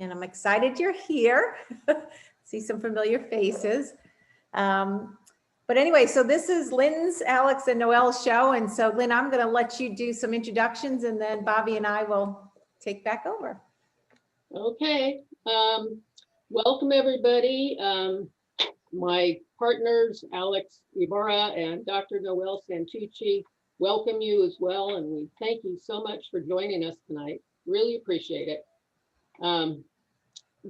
and I'm excited you're here. See some familiar faces. But anyway, so this is Lynn's, Alex, and Noelle's show. And so, Lynn, I'm going to let you do some introductions, and then Bobby and I will take back over. Okay. Welcome, everybody. My partners, Alex Ybarra and Dr. Noelle Santucci, welcome you as well. And we thank you so much for joining us tonight. Really appreciate it.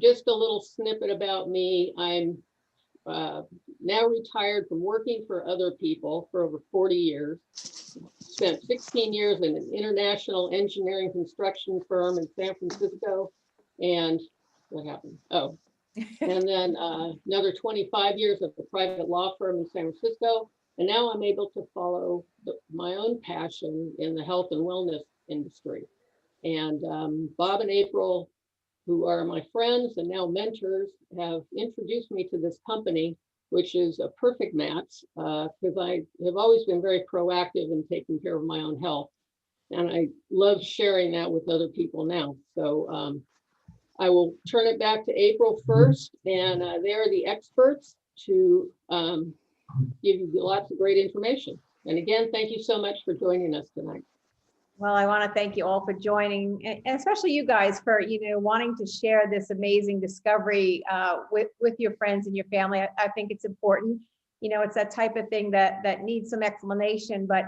Just a little snippet about me. I'm now retired from working for other people for over 40 years. Spent 16 years in an international engineering construction firm in San Francisco. And what happened? Oh, and then another 25 years at the private law firm in San Francisco. And now I'm able to follow my own passion in the health and wellness industry. And Bob and April, who are my friends and now mentors, have introduced me to this company, which is a perfect match because I have always been very proactive in taking care of my own health. And I love sharing that with other people now. So I will turn it back to April first, and they're the experts to give you lots of great information. And again, thank you so much for joining us tonight. Well, I want to thank you all for joining, and especially you guys for, wanting to share this amazing discovery with your friends and your family. I think it's important. It's that type of thing that needs some explanation, but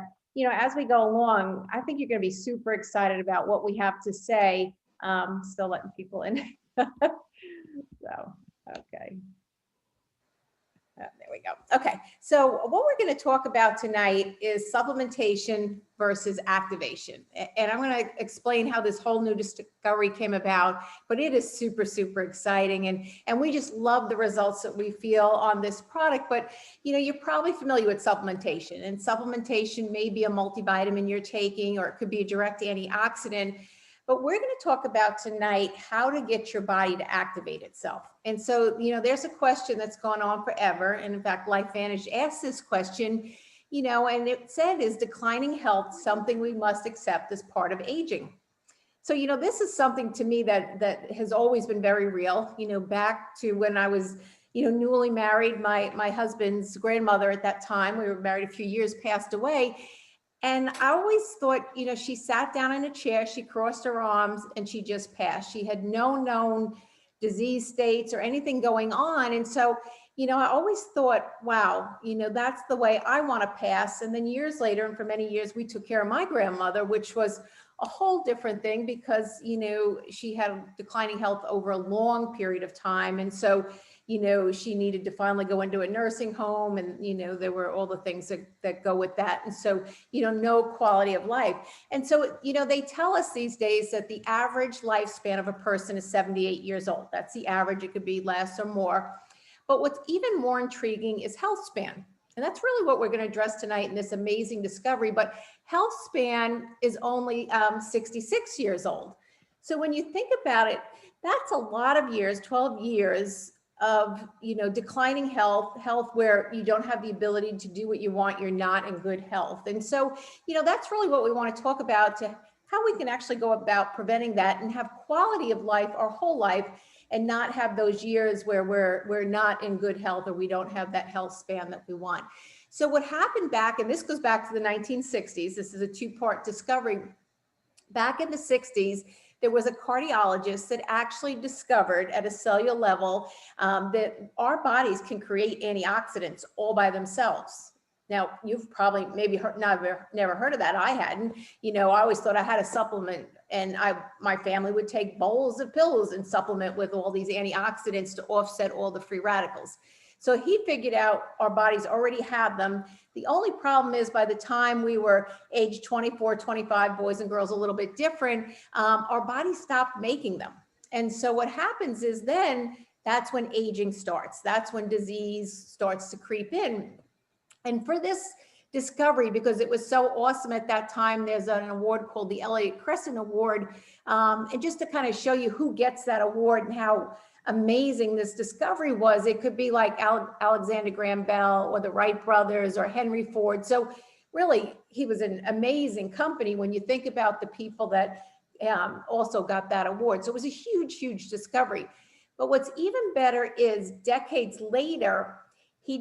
as we go along, I think you're going to be super excited about what we have to say. Still letting people in. So, okay. There we go. Okay, so what we're going to talk about tonight is supplementation versus activation. And I'm going to explain how this whole new discovery came about, but it is super, super exciting. And we just love the results that we feel on this product. But, you're probably familiar with supplementation, and supplementation may be a multivitamin you're taking, or it could be a direct antioxidant. But we're going to talk about tonight how to get your body to activate itself. And so, there's a question that's gone on forever. And in fact, LifeVantage asked this question, and it said, is declining health something we must accept as part of aging? So, this is something to me that has always been very real, back to when I was, newly married. My husband's grandmother at that time, we were married a few years, passed away. And I always thought, she sat down in a chair, she crossed her arms, and she just passed. She had no known disease states or anything going on. And so, I always thought, wow, that's the way I want to pass. And then years later, and for many years, we took care of my grandmother, which was a whole different thing because, she had declining health over a long period of time. And so, she needed to finally go into a nursing home, and, there were all the things that go with that. And so, no quality of life. And so, they tell us these days that the average lifespan of a person is 78 years old. That's the average. It could be less or more. But what's even more intriguing is health span. And that's really what we're going to address tonight in this amazing discovery. But health span is only 66 years old. So when you think about it, that's a lot of years, 12 years of, declining health where you don't have the ability to do what you want, you're not in good health. And so, that's really what we want to talk about, to how we can actually go about preventing that and have quality of life our whole life, and not have those years where we're not in good health, or we don't have that health span that we want. So what happened back, and this goes back to the 1960s, this is a two-part discovery. Back in the 60s, there was a cardiologist that actually discovered at a cellular level that our bodies can create antioxidants all by themselves. Now, you've probably never heard of that. I hadn't. I always thought I had a supplement, and my family would take bowls of pills and supplement with all these antioxidants to offset all the free radicals. So he figured out our bodies already have them. The only problem is, by the time we were age 24, 25, boys and girls a little bit different, our bodies stopped making them. And so what happens is then that's when aging starts. That's when disease starts to creep in. And for this discovery, because it was so awesome at that time, there's an award called the Elliott Crescent Award. And just to kind of show you who gets that award and how amazing this discovery was, it could be like Alexander Graham Bell or the Wright brothers or Henry Ford. So really, he was an amazing company when you think about the people that also got that award. So it was a huge, huge discovery. But what's even better is decades later, he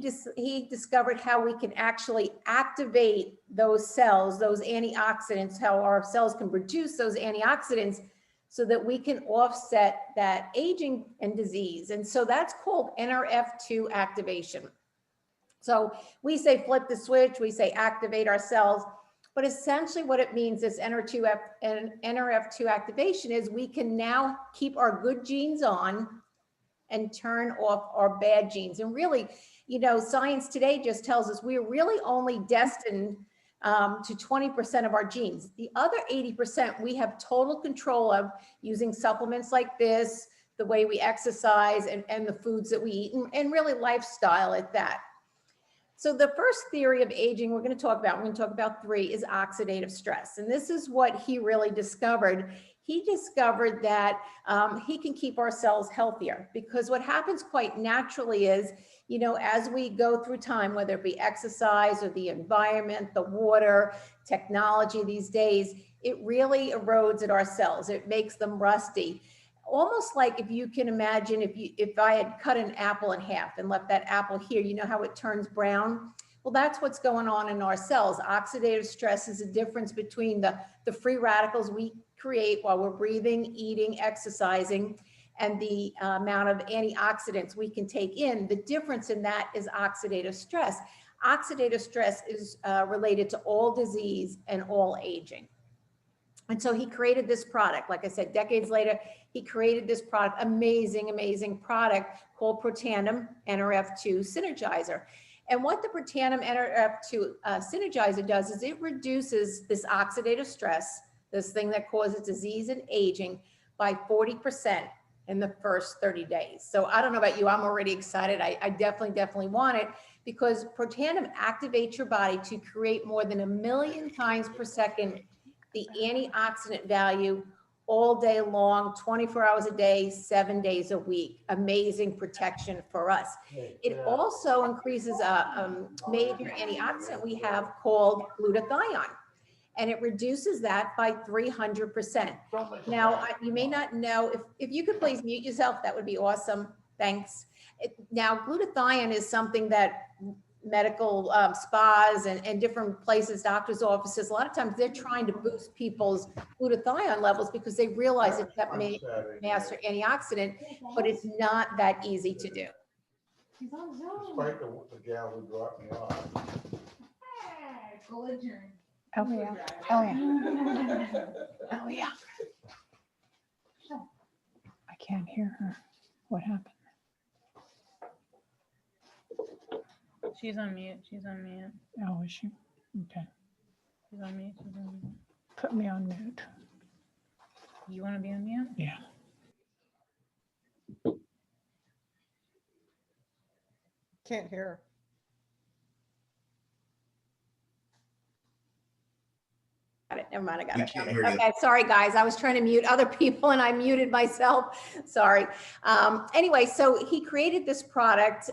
discovered how we can actually activate those cells, those antioxidants, how our cells can produce those antioxidants so that we can offset that aging and disease. And so that's called NRF2 activation. So we say flip the switch, we say activate our cells, but essentially what it means is NRF2 activation is we can now keep our good genes on and turn off our bad genes. And really, you know, science today just tells us we're really only destined to 20% of our genes. The other 80% we have total control of using supplements like this, the way we exercise and the foods that we eat, and really lifestyle at that. So the first theory of aging we're going to talk about 3 is oxidative stress. And this is what he really discovered. He discovered that he can keep our cells healthier, because what happens quite naturally is, you know, as we go through time, whether it be exercise or the environment, the water, technology these days, it really erodes at our cells. It makes them rusty. Almost like if you can imagine if I had cut an apple in half and left that apple here, you know how it turns brown? Well, that's what's going on in our cells. Oxidative stress is a difference between the free radicals we create while we're breathing, eating, exercising, and the amount of antioxidants we can take in. The difference in that is oxidative stress. Oxidative stress is related to all disease and all aging. And so he created this product. Like I said, decades later, he created this product, amazing, amazing product called Protandim NRF2 Synergizer. And what the Protandim NRF2 Synergizer does is it reduces this oxidative stress, this thing that causes disease and aging, by 40% in the first 30 days. So I don't know about you, I'm already excited. I definitely want it, because Protandim activates your body to create more than 1 million times per second the antioxidant value all day long, 24 hours a day, 7 days a week. Amazing protection for us. It also increases a major antioxidant we have called glutathione, and it reduces that by 300%. Now, you may not know, if you could please mute yourself, that would be awesome. Thanks. Now, glutathione is something that medical spas and different places, doctors' offices, a lot of times they're trying to boost people's glutathione levels because they realize it's that master antioxidant, but it's not that easy to do. Despite the gal who dropped me off. Go adjourn. Oh yeah. Oh yeah. Oh yeah. I can't hear her. What happened? She's on mute. She's on mute. Oh, is she? Okay. She's on mute. She's on mute. Put me on mute. You want to be on mute? Yeah. Can't hear her. Got it. Never mind. I got We it. can't hear you. Okay. Sorry, guys. I was trying to mute other people and I muted myself. Sorry. Anyway, so he created this product.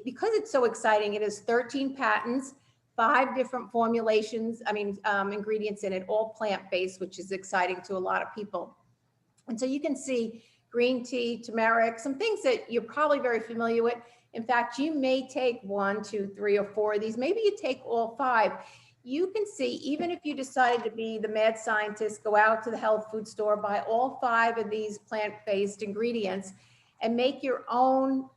Because it's so exciting, it has 13 patents, 5 different formulations, ingredients in it, all plant-based, which is exciting to a lot of people. And so you can see green tea, turmeric, some things that you're probably very familiar with. In fact, you may take 1, 2, 3, or 4 of these. Maybe you take all 5. You can see, even if you decided to be the mad scientist, go out to the health food store, buy all 5 of these plant-based ingredients and make your own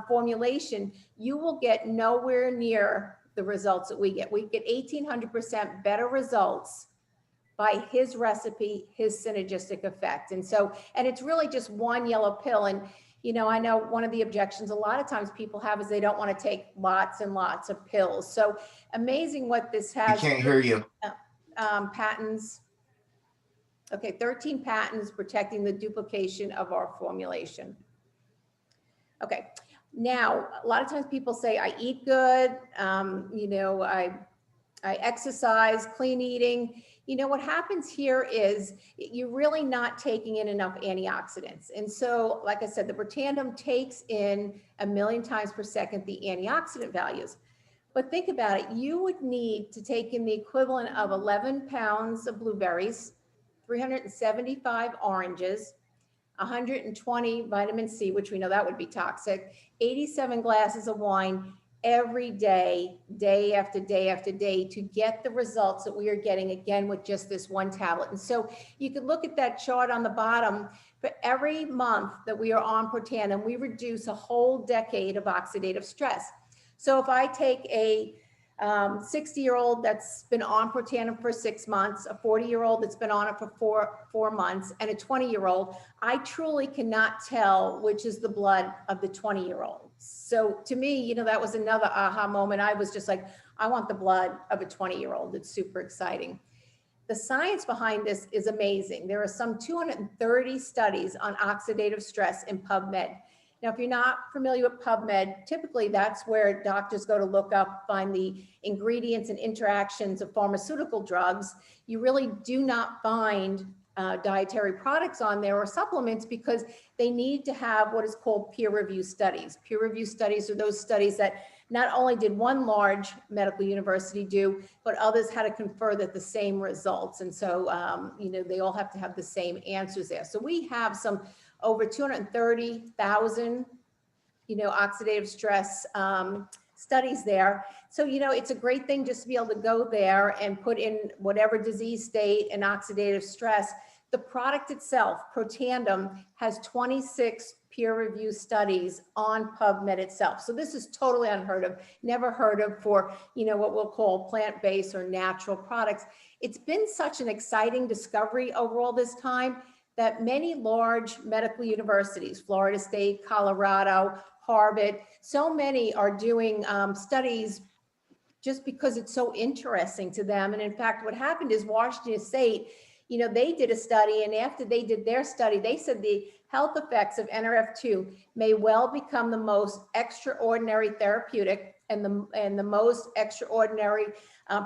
formulation, you will get nowhere near the results that we get. We get 1,800% better results by his recipe, his synergistic effect. And so, and it's really just one yellow pill. And, you know, I know one of the objections a lot of times people have is they don't want to take lots and lots of pills. So amazing what this has. I can't hear you. Patents. Okay, 13 patents protecting the duplication of our formulation. Okay, now, a lot of times people say, I eat good, you know, I exercise, clean eating. You know, what happens here is you're really not taking in enough antioxidants. And so, like I said, the Protandim takes in 1 million times per second the antioxidant values. But think about it, you would need to take in the equivalent of 11 pounds of blueberries, 375 oranges, 120 vitamin C, which we know that would be toxic, 87 glasses of wine every day, day after day after day, to get the results that we are getting, again, with just this one tablet. And so you could look at that chart on the bottom. For every month that we are on Protandim, we reduce a whole decade of oxidative stress. So if I take a 60-year-old that's been on Protandim for 6 months, a 40-year-old that's been on it for four months, and a 20-year-old, I truly cannot tell which is the blood of the 20-year-old. So to me, you know, that was another aha moment. I was just like, I want the blood of a 20-year-old. It's super exciting. The science behind this is amazing. There are some 230 studies on oxidative stress in PubMed. Now, if you're not familiar with PubMed, typically that's where doctors go to look up, find the ingredients and interactions of pharmaceutical drugs. You really do not find dietary products on there or supplements, because they need to have what is called peer review studies. Peer review studies are those studies that not only did one large medical university do, but others had to confer that the same results. And so, you know, they all have to have the same answers there. So we have some over 230,000, you know, oxidative stress studies there. So, you know, it's a great thing just to be able to go there and put in whatever disease state and oxidative stress. The product itself, Protandim, has 26 peer-reviewed studies on PubMed itself. So this is totally unheard of, never heard of for, you know, what we'll call plant-based or natural products. It's been such an exciting discovery over all this time that many large medical universities, Florida State, Colorado, Harvard, so many are doing studies just because it's so interesting to them. And in fact, what happened is Washington State, you know, they did a study, and after they did their study, they said the health effects of NRF2 may well become the most extraordinary therapeutic and the most extraordinary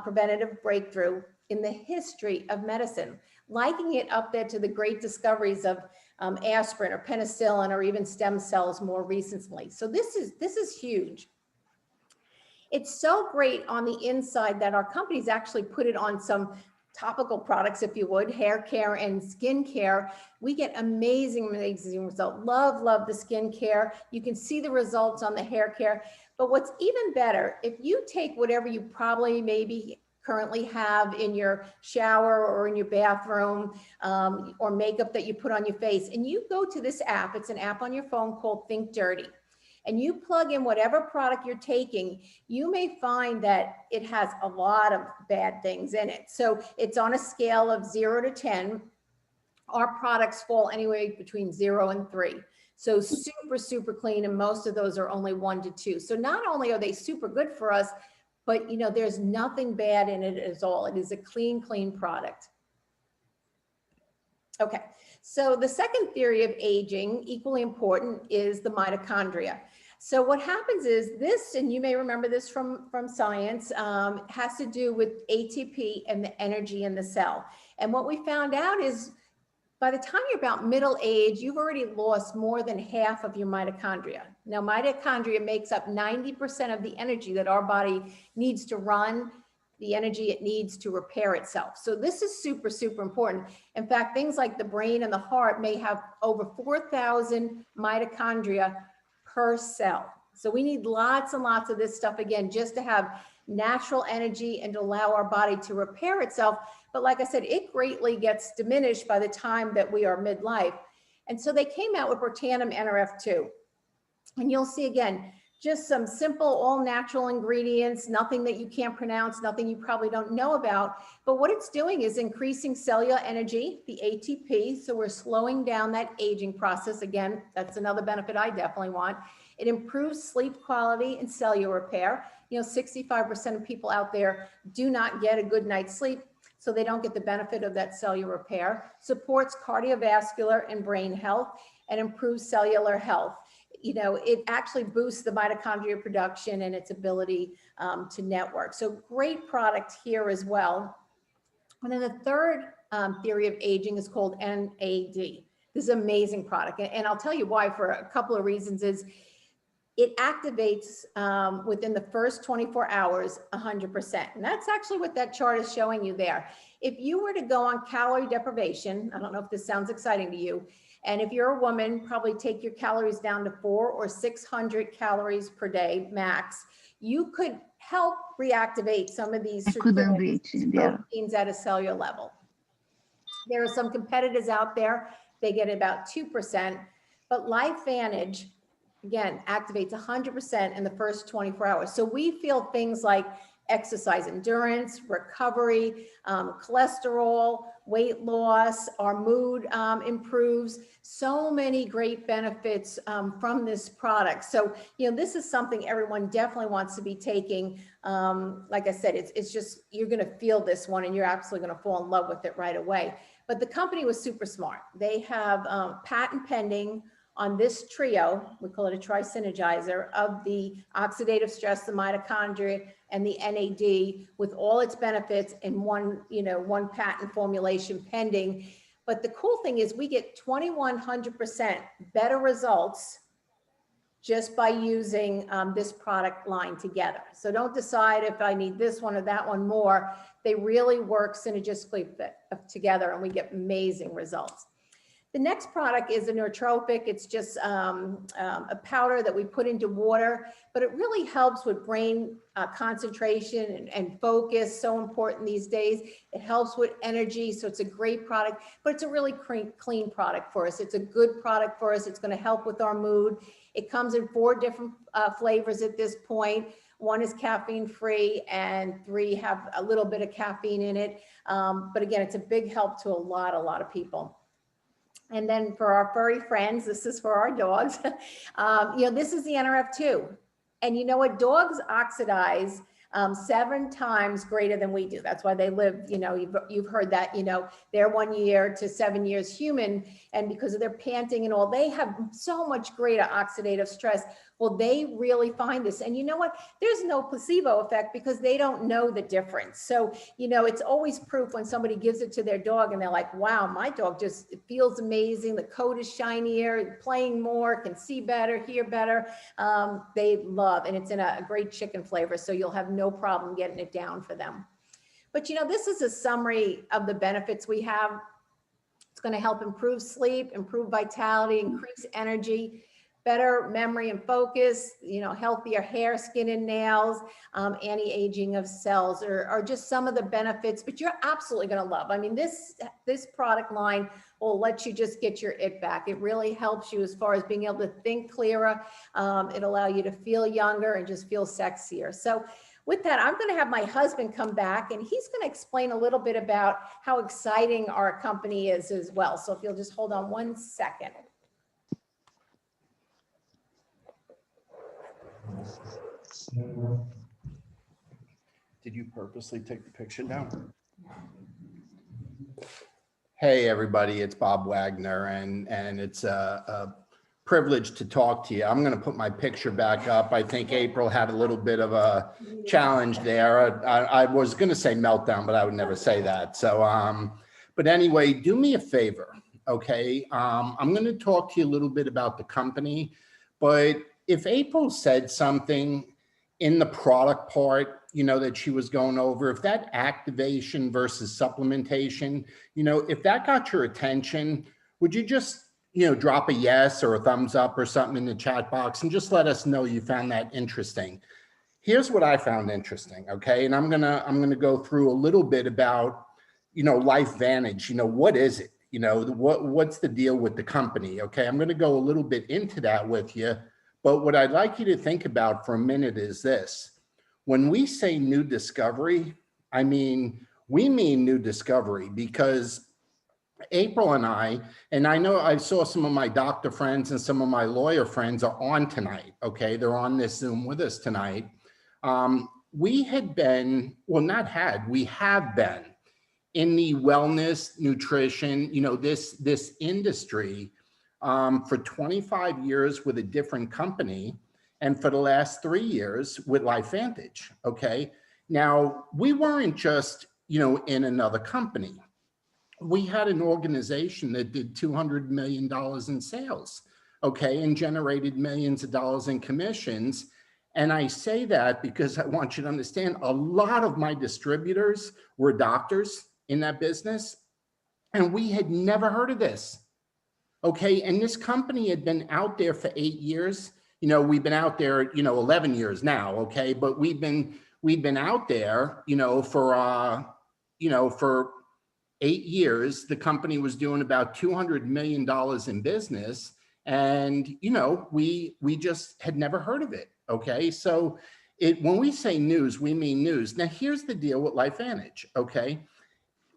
preventative breakthrough in the history of medicine, liking it up there to the great discoveries of aspirin or penicillin or even stem cells more recently. So this is huge. It's so great on the inside that our companies actually put it on some topical products, if you would, hair care and skin care. We get amazing results. Love the skin care. You can see the results on the hair care. But what's even better, if you take whatever you probably maybe currently have in your shower or in your bathroom, or makeup that you put on your face, and you go to this app, it's an app on your phone called Think Dirty, and you plug in whatever product you're taking, you may find that it has a lot of bad things in it. So it's on a scale of 0 to 10. Our products fall anywhere between 0 and 3. So super clean, and most of those are only 1 to 2. So not only are they super good for us, but you know, there's nothing bad in it at all. It is a clean product. Okay, so the second theory of aging, equally important, is the mitochondria. So what happens is this, and you may remember this from science, has to do with ATP and the energy in the cell. And what we found out is by the time you're about middle age, you've already lost more than half of your mitochondria. Now, mitochondria makes up 90% of the energy that our body needs to run, the energy it needs to repair itself. So this is super important. In fact, things like the brain and the heart may have over 4,000 mitochondria per cell. So we need lots and lots of this stuff, again, just to have natural energy and to allow our body to repair itself. But like I said, it greatly gets diminished by the time that we are midlife. And so they came out with Protandim NRF2. And you'll see, again, just some simple, all natural ingredients, nothing that you can't pronounce, nothing you probably don't know about. But what it's doing is increasing cellular energy, the ATP. So we're slowing down that aging process. Again, that's another benefit I definitely want. It improves sleep quality and cellular repair. You know, 65% of people out there do not get a good night's sleep, so they don't get the benefit of that cellular repair. Supports cardiovascular and brain health and improves cellular health. You know, it actually boosts the mitochondria production and its ability to network. So great product here as well. And then the third theory of aging is called NAD. This is an amazing product. And I'll tell you why, for a couple of reasons. Is it activates within the first 24 hours, 100%. And that's actually what that chart is showing you there. If you were to go on calorie deprivation, I don't know if this sounds exciting to you, and if you're a woman, probably take your calories down to 400 or 600 calories per day max, you could help reactivate some of these I couldn't reach there. proteins at a cellular level. There are some competitors out there, they get about 2%, but LifeVantage, again, activates 100% in the first 24 hours. So we feel things like exercise endurance, recovery, cholesterol, weight loss, our mood improves, so many great benefits from this product. So, you know, this is something everyone definitely wants to be taking. Like I said, it's just, you're going to feel this one and you're absolutely going to fall in love with it right away. But the company was super smart. They have patent pending on this trio, we call it a tri-synergizer, of the oxidative stress, the mitochondria, and the NAD, with all its benefits in one, you know, one patent formulation pending. But the cool thing is we get 2,100% better results just by using this product line together. So don't decide if I need this one or that one more. They really work synergistically together and we get amazing results. The next product is a nootropic. It's just a powder that we put into water, but it really helps with brain concentration and focus, so important these days. It helps with energy, so it's a great product, but it's a really clean product for us. It's a good product for us. It's gonna help with our mood. It comes in 4 different flavors at this point. 1 is caffeine free and 3 have a little bit of caffeine in it. But again, it's a big help to a lot of people. And then for our furry friends, this is for our dogs. You know, this is the NRF2. And you know what? Dogs oxidize 7 times greater than we do. That's why they live, you know, you've heard that, you know, they're 1 year to 7 years human. And because of their panting and all, they have so much greater oxidative stress. Well, they really find this. And you know what? There's no placebo effect because they don't know the difference. So, you know, it's always proof when somebody gives it to their dog and they're like, wow, my dog just, it feels amazing. The coat is shinier, playing more, can see better, hear better. They love, and it's in a great chicken flavor. So you'll have no problem getting it down for them. But, you know, this is a summary of the benefits we have. It's going to help improve sleep, improve vitality, increase energy, better memory and focus, you know, healthier hair, skin, and nails, anti-aging of cells are just some of the benefits, but you're absolutely going to love. I mean, this product line will let you just get your it back. It really helps you as far as being able to think clearer. It'll allow you to feel younger and just feel sexier. So with that, I'm going to have my husband come back and he's going to explain a little bit about how exciting our company is as well. So if you'll just hold on 1 second. Did you purposely take the picture down? Hey, everybody, it's Bob Wagner, and it's a privilege to talk to you. I'm going to put my picture back up. I think April had a little bit of a challenge there. I was going to say meltdown, but I would never say that. So, but anyway, do me a favor, okay? I'm going to talk to you a little bit about the company, but if April said something in the product part, you know, that she was going over, if that activation versus supplementation, you know, if that got your attention, would you just, you know, drop a yes or a thumbs up or something in the chat box and just let us know you found that interesting. Here's what I found interesting, okay? And I'm gonna go through a little bit about, you know, LifeVantage. You know, what is it? You know, what's the deal with the company? Okay, I'm gonna go a little bit into that with you. But what I'd like you to think about for a minute is this. When we say new discovery, I mean, we mean new discovery, because April and I know I saw some of my doctor friends and some of my lawyer friends are on tonight, okay? They're on this Zoom with us tonight. We had been, well, not had, we have been in the wellness, nutrition, you know, this industry for 25 years with a different company, and for the last 3 years with LifeVantage, okay? Now, we weren't just, you know, in another company. We had an organization that did $200 million in sales, okay, and generated millions of dollars in commissions. And I say that because I want you to understand a lot of my distributors were doctors in that business, and we had never heard of this. Okay, and this company had been out there for 8 years. You know, we've been out there, 11 years now. Okay, but we've been out there, for 8 years. The company was doing about $200 million in business, and we just had never heard of it. Okay, so when we say news, we mean news. Now, here's the deal with LifeVantage. Okay.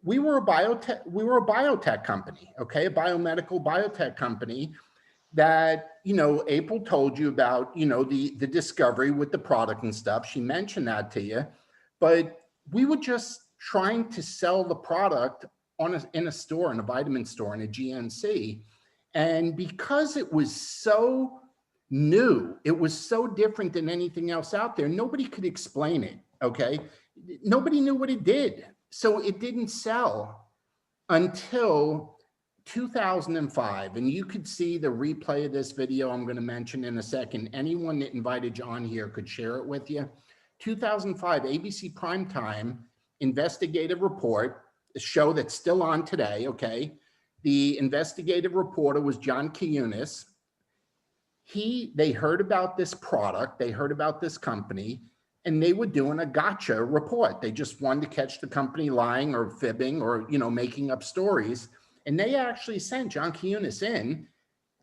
We were a biotech company, okay, a biomedical biotech company that, April told you about, the discovery with the product and stuff. She mentioned that to you, but we were just trying to sell the product in a store, in a vitamin store, in a GNC. And because it was so new, it was so different than anything else out there, nobody could explain it, okay? Nobody knew what it did. So it didn't sell until 2005. And you could see the replay of this video I'm going to mention in a second. Anyone that invited you on here could share it with you. 2005, ABC Primetime investigative report, a show that's still on today, okay? The investigative reporter was John Quiñones. They heard about this product, they heard about this company, and they were doing a gotcha report. They just wanted to catch the company lying or fibbing or, making up stories. And they actually sent John Quiñones in.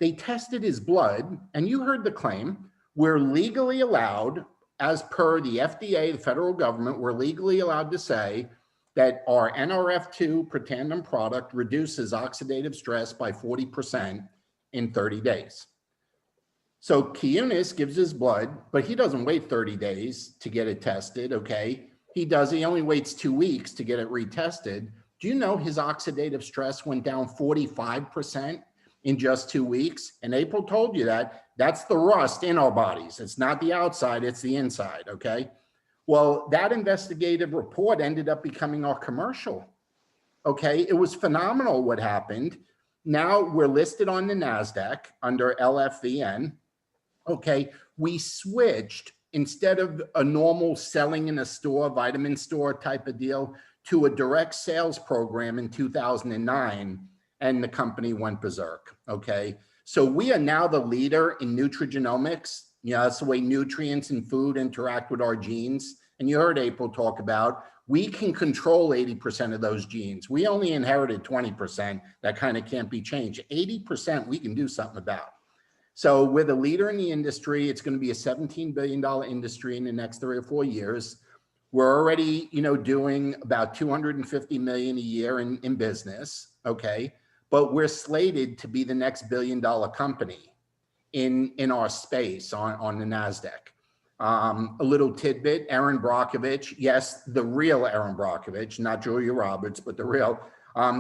They tested his blood, and you heard the claim. We're legally allowed, as per the FDA, the federal government, we're legally allowed to say that our NRF2 Protandim product reduces oxidative stress by 40% in 30 days. So Quiñones gives his blood, but he doesn't wait 30 days to get it tested, okay? He only waits 2 weeks to get it retested. Do you know his oxidative stress went down 45% in just 2 weeks? And April told you that. That's the rust in our bodies. It's not the outside, it's the inside, okay? Well, that investigative report ended up becoming our commercial, okay? It was phenomenal what happened. Now we're listed on the NASDAQ under LFVN. Okay, we switched, instead of a normal selling in a store, vitamin store type of deal, to a direct sales program in 2009, and the company went berserk, okay? So we are now the leader in nutrigenomics. That's the way nutrients and food interact with our genes. And you heard April talk about, we can control 80% of those genes. We only inherited 20%. That kind of can't be changed. 80% we can do something about. So we're the leader in the industry. It's going to be a $17 billion industry in the next 3 or 4 years. We're already, doing about 250 million a year in business, okay? But we're slated to be the next $1 billion company in our space on the NASDAQ. A little tidbit, Erin Brockovich, yes, the real Erin Brockovich, not Julia Roberts, but the real,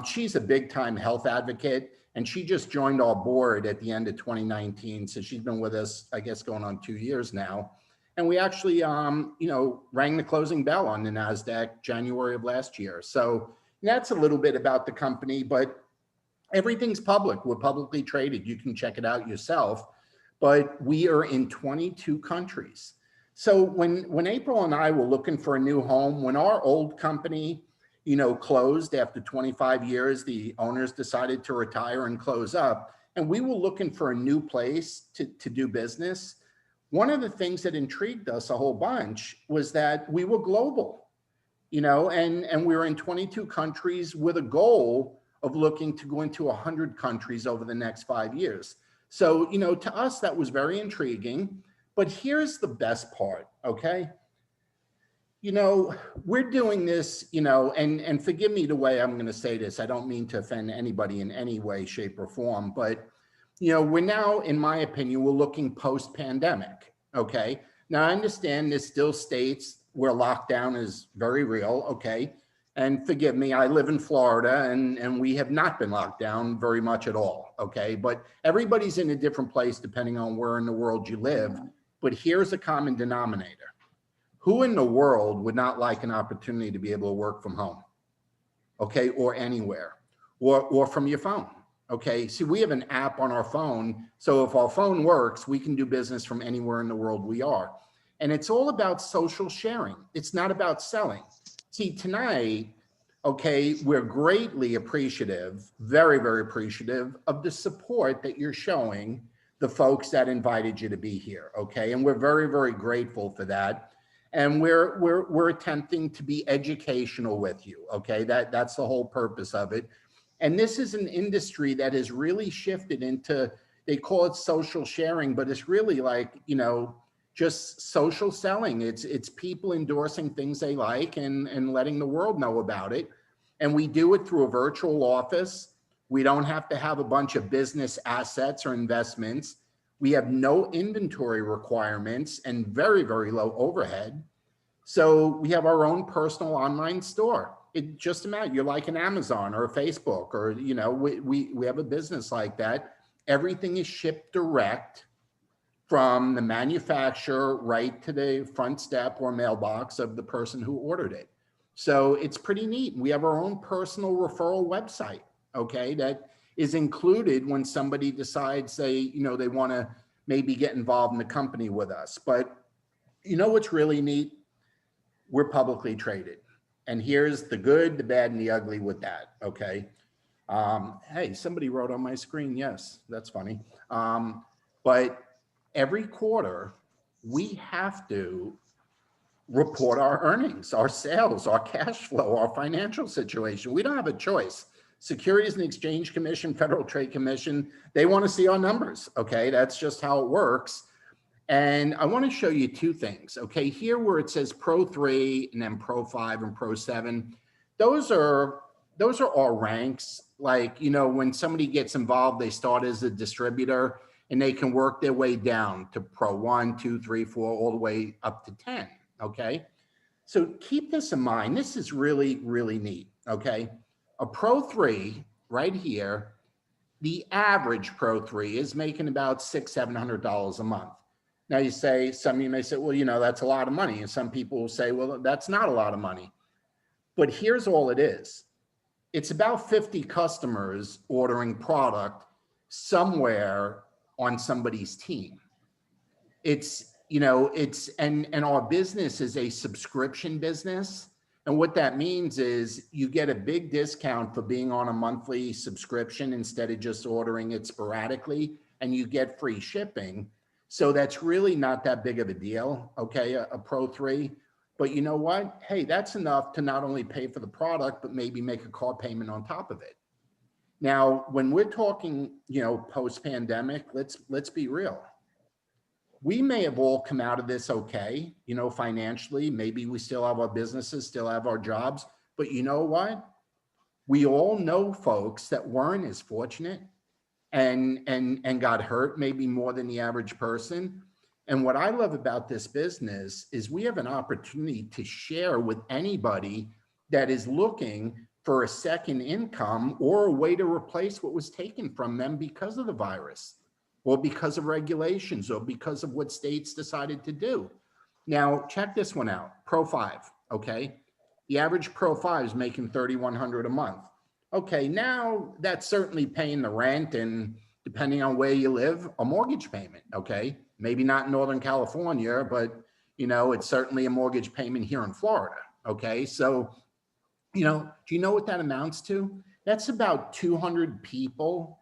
she's a big time health advocate. And she just joined our board at the end of 2019. So she's been with us, I guess, going on 2 years now. And we actually, rang the closing bell on the NASDAQ January of last year. So that's a little bit about the company, but everything's public. We're publicly traded. You can check it out yourself. But we are in 22 countries. So when April and I were looking for a new home, when our old company, closed after 25 years, the owners decided to retire and close up, and we were looking for a new place to do business. One of the things that intrigued us a whole bunch was that we were global, and we were in 22 countries with a goal of looking to go into 100 countries over the next 5 years. So, to us, that was very intriguing, but here's the best part, okay? We're doing this, and forgive me the way I'm going to say this. I don't mean to offend anybody in any way, shape, or form, but, we're now, in my opinion, we're looking post-pandemic, okay? Now, I understand there's still states where lockdown is very real, okay? And forgive me, I live in Florida, and we have not been locked down very much at all, okay? But everybody's in a different place depending on where in the world you live. But here's a common denominator. Who in the world would not like an opportunity to be able to work from home, okay, or anywhere, or from your phone, Okay, see, we have an app on our phone. So if our phone works, we can do business from anywhere in the world we are. And it's all about social sharing. It's not about selling. See, tonight, okay, we're greatly appreciative, very, very appreciative of the support that you're showing the folks that invited you to be here, okay? And we're very, very grateful for that. And we're attempting to be educational with you, okay? That's the whole purpose of it. And this is an industry that has really shifted into, they call it social sharing, but it's really like, you know, just social selling. It's people endorsing things they like and letting the world know about it. And we do it through a virtual office. We don't have to have a bunch of business assets or investments. We have no inventory requirements and very, very low overhead. So we have our own personal online store. It just about, you're like an Amazon or a Facebook, or, you know, we have a business like that. Everything is shipped direct from the manufacturer right to the front step or mailbox of the person who ordered it. So it's pretty neat. We have our own personal referral website, okay, that is included when somebody decides they want to maybe get involved in the company with us. But you know what's really neat? We're publicly traded. And here's the good, the bad, and the ugly with that, okay? Hey, somebody wrote on my screen, yes, that's funny. But every quarter, we have to report our earnings, our sales, our cash flow, our financial situation. We don't have a choice. Securities and Exchange Commission, Federal Trade Commission, they want to see our numbers, okay? That's just how it works. And I want to show you two things, okay? Here where it says Pro 3 and then Pro 5 and Pro 7, those are our ranks. Like, you know, when somebody gets involved, they start as a distributor and they can work their way down to Pro 1, 2, 3, 4, all the way up to 10, okay? So keep this in mind. This is really, really neat, okay? A Pro 3 right here, the average Pro 3 is making about $600–700 a month. Now you say, some of you may say, well, you know, that's a lot of money. And some people will say, well, that's not a lot of money. But here's all it is. It's about 50 customers ordering product somewhere on somebody's team. It's, you know, and our business is a subscription business. And what that means is you get a big discount for being on a monthly subscription instead of just ordering it sporadically, and you get free shipping. So that's really not that big of a deal, okay, a Pro 3. But you know what? Hey, that's enough to not only pay for the product, but maybe make a car payment on top of it. Now, when we're talking, you know, post-pandemic, let's be real. We may have all come out of this okay, you know, financially. Maybe we still have our businesses, still have our jobs. But you know what? We all know folks that weren't as fortunate and got hurt maybe more than the average person. And what I love about this business is we have an opportunity to share with anybody that is looking for a second income or a way to replace what was taken from them because of the virus or because of regulations or because of what states decided to do. Now, check this one out, Pro 5, okay? The average Pro 5 is making $3,100 a month. Okay, now that's certainly paying the rent and, depending on where you live, a mortgage payment, okay? Maybe not in Northern California, but, you know, it's certainly a mortgage payment here in Florida, okay? So, you know, do you know what that amounts to? That's about 200 people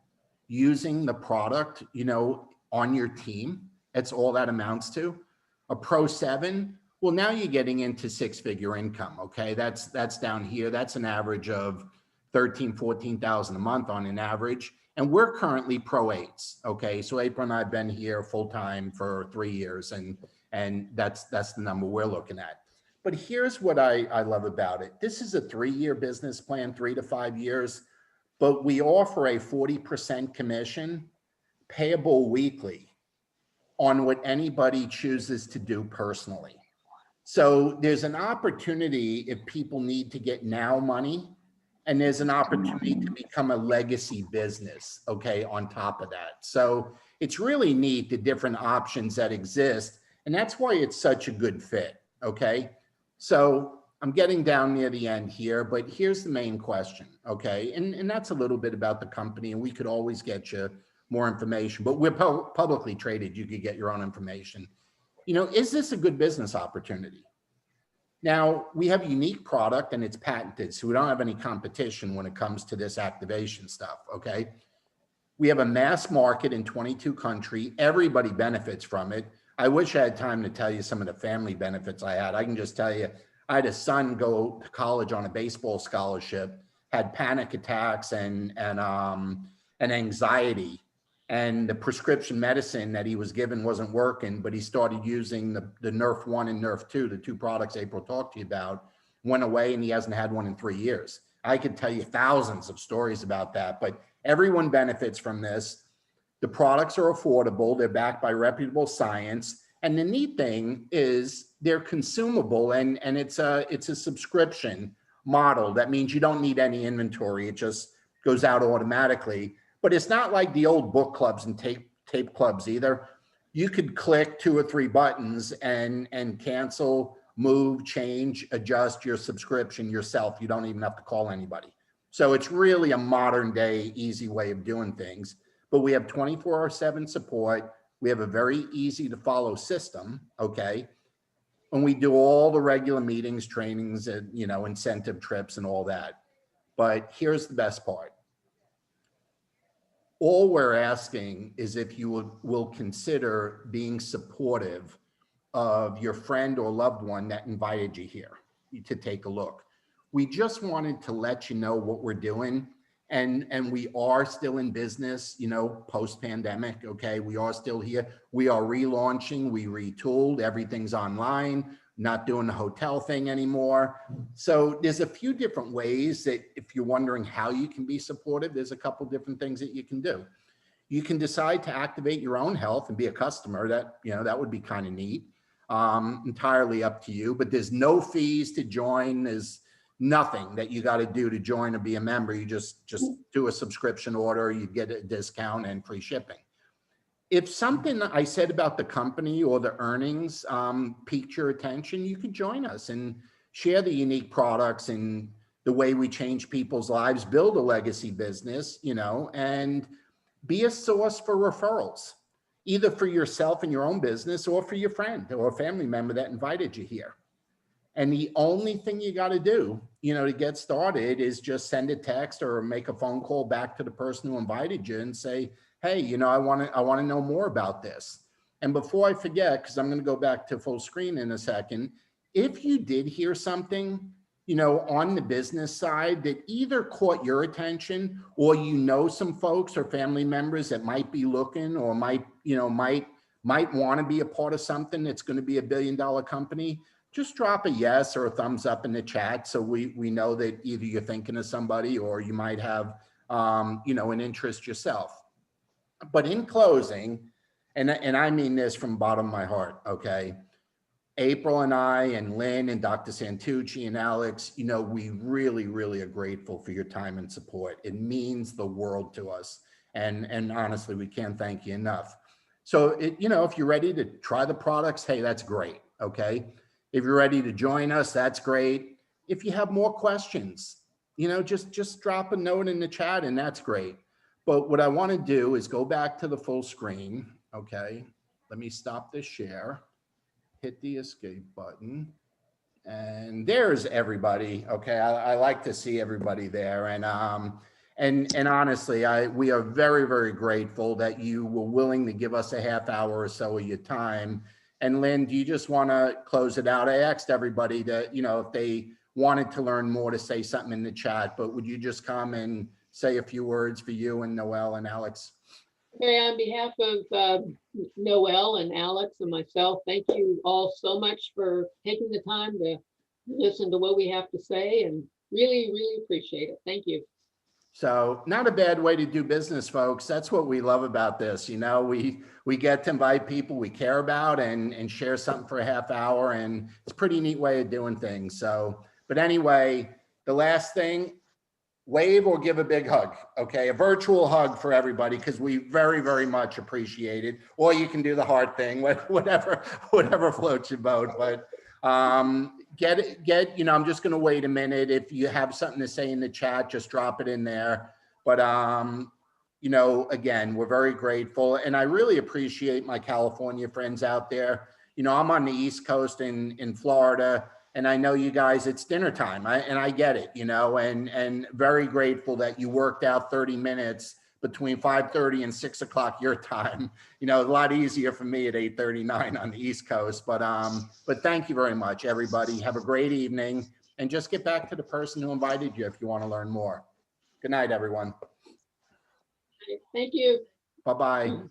using the product, you know, on your team. That's all that amounts to. A Pro 7, well, now you're getting into six-figure income, okay? That's down here. That's an average of $13,000, $14,000 a month on an average. And we're currently Pro 8s, okay? So April and I have been here full-time for 3 years, and that's the number we're looking at. But here's what I love about it. This is a 3-year business plan, 3 to 5 years, but we offer a 40% commission payable weekly on what anybody chooses to do personally. So there's an opportunity if people need to get now money, and there's an opportunity to become a legacy business, okay, on top of that. So it's really neat, the different options that exist, and that's why it's such a good fit, okay? So I'm getting down near the end here, but here's the main question, okay? And that's a little bit about the company, and we could always get you more information, but we're publicly traded. You could get your own information. You know, is this a good business opportunity? Now, we have a unique product and it's patented, so we don't have any competition when it comes to this activation stuff, okay? We have a mass market in 22 countries. Everybody benefits from it. I wish I had time to tell you some of the family benefits I had. I can just tell you, I had a son go to college on a baseball scholarship, had panic attacks and anxiety. And the prescription medicine that he was given wasn't working, but he started using the Nerf 1 and Nerf 2, the two products April talked to you about, went away, and he hasn't had one in 3 years. I could tell you thousands of stories about that, but everyone benefits from this. The products are affordable. They're backed by reputable science. And the neat thing is they're consumable, and it's a subscription model. That means you don't need any inventory. It just goes out automatically. But it's not like the old book clubs and tape clubs either. You could click 2 or 3 buttons and cancel, move, change, adjust your subscription yourself. You don't even have to call anybody. So it's really a modern day, easy way of doing things. But we have 24/7 support. We have a very easy to follow system, okay? And we do all the regular meetings, trainings, and, you know, incentive trips and all that. But here's the best part. All we're asking is if you will consider being supportive of your friend or loved one that invited you here to take a look. We just wanted to let you know what we're doing. And we are still in business, you know, post-pandemic, okay? We are still here. We are relaunching, we retooled, everything's online, not doing the hotel thing anymore. So there's a few different ways that if you're wondering how you can be supportive, there's a couple different things that you can do. You can decide to activate your own health and be a customer. That, you know, that would be kind of neat. Entirely up to you, but there's no fees to join. There's nothing that you got to do to join or be a member. You just do a subscription order, you get a discount and free shipping. If something I said about the company or the earnings piqued your attention, you could join us and share the unique products and the way we change people's lives, build a legacy business, you know, and be a source for referrals, either for yourself and your own business or for your friend or a family member that invited you here. And the only thing you got to do, you know, to get started is just send a text or make a phone call back to the person who invited you and say, hey, you know, I want to know more about this. And before I forget, because I'm going to go back to full screen in a second, if you did hear something, you know, on the business side that either caught your attention or, you know, some folks or family members that might be looking or might want to be a part of something that's going to be $1 billion company, just drop a yes or a thumbs up in the chat so we know that either you're thinking of somebody or you might have, you know, an interest yourself. But in closing, and I mean this from the bottom of my heart, okay? April and I and Lynn and Dr. Santucci and Alex, you know, we really, really are grateful for your time and support. It means the world to us. And honestly, we can't thank you enough. So, you know, if you're ready to try the products, hey, that's great, okay? If you're ready to join us, that's great. If you have more questions, you know, just drop a note in the chat and that's great. But what I want to do is go back to the full screen, okay? Let me stop this share, hit the escape button, and there's everybody, okay? I like to see everybody there. And honestly, we are very, very grateful that you were willing to give us a half hour or so of your time. And Lynn, do you just want to close it out? I asked everybody to, you know, if they wanted to learn more, to say something in the chat, but would you just come and say a few words for you and Noelle and Alex? Okay, on behalf of Noelle and Alex and myself, thank you all so much for taking the time to listen to what we have to say, and really, really appreciate it. Thank you. So not a bad way to do business, folks. That's what we love about this. You know, we get to invite people we care about and share something for a half hour, and it's a pretty neat way of doing things. So, but anyway, the last thing, wave or give a big hug, okay? A virtual hug for everybody, because we very, very much appreciate it. Or you can do the heart thing, whatever floats your boat. But I'm just going to wait a minute. If you have something to say in the chat, just drop it in there. But, again, we're very grateful. And I really appreciate my California friends out there. I'm on the East Coast in Florida, and I know you guys, it's dinner time. I get it, and very grateful that you worked out 30 minutes between 5:30 and 6 o'clock your time. A lot easier for me at 8:39 on the East Coast. But thank you very much, everybody. Have a great evening, and just get back to the person who invited you if you want to learn more. Good night, everyone. Thank you. Bye-bye.